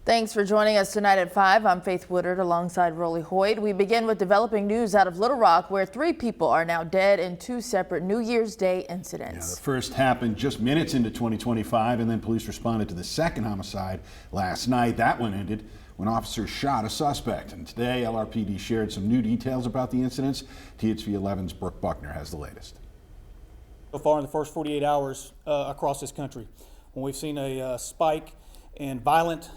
Thanks for joining us tonight at 5. I'm Faith Woodard alongside Rolly Hoyt. We begin with developing news out of Little Rock, where 3 people are now dead in 2 separate New Year's Day incidents. Yeah, the first happened just minutes into 2025, and then police responded to the second homicide last night. That one ended when officers shot a suspect. And today, LRPD shared some new details about the incidents. THV 11's Brooke Buckner has the latest. So far in the first 48 hours across this country, when we've seen a spike and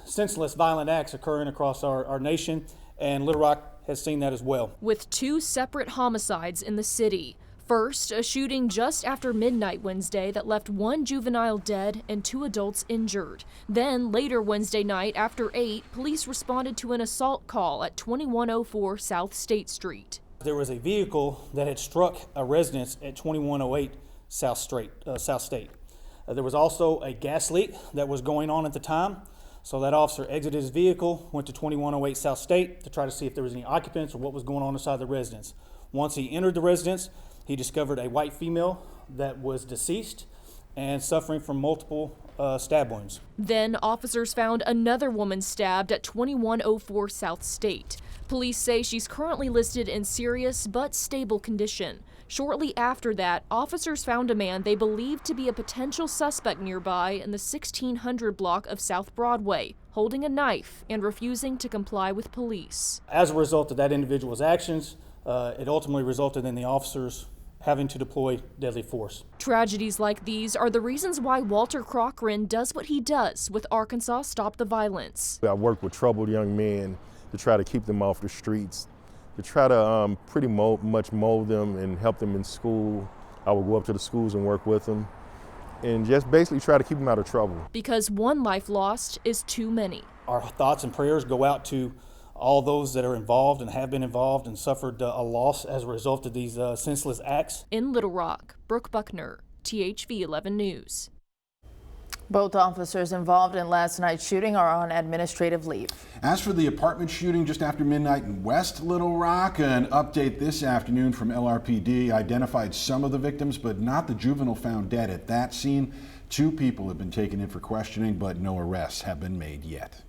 senseless violent acts occurring across our nation, and Little Rock has seen that as well. With 2 separate homicides in the city. First, a shooting just after midnight Wednesday that left 1 juvenile dead and 2 adults injured. Then later Wednesday night after 8, police responded to an assault call at 2104 South State Street. There was a vehicle that had struck a residence at 2108 South State. There was also a gas leak that was going on at the time, so that officer exited his vehicle, went to 2108 South State to try to see if there was any occupants or what was going on inside the residence. Once he entered the residence, he discovered a white female that was deceased and suffering from multiple stab wounds. Then officers found another woman stabbed at 2104 South State. Police say she's currently listed in serious but stable condition. Shortly after that, officers found a man they believed to be a potential suspect nearby in the 1600 block of South Broadway, holding a knife and refusing to comply with police. As a result of that individual's actions, it ultimately resulted in the officers having to deploy deadly force. Tragedies like these are the reasons why Walter Cochran does what he does with Arkansas Stop the Violence. I work with troubled young men to try to keep them off the streets, to try to pretty much mold them and help them in school. I would go up to the schools and work with them and just basically try to keep them out of trouble. Because 1 life lost is too many. Our thoughts and prayers go out to all those that are involved and have been involved and suffered a loss as a result of these senseless acts. In Little Rock, Brooke Buckner, THV 11 News. Both officers involved in last night's shooting are on administrative leave. As for the apartment shooting just after midnight in West Little Rock, an update this afternoon from LRPD identified some of the victims, but not the juvenile found dead at that scene. 2 people have been taken in for questioning, but no arrests have been made yet.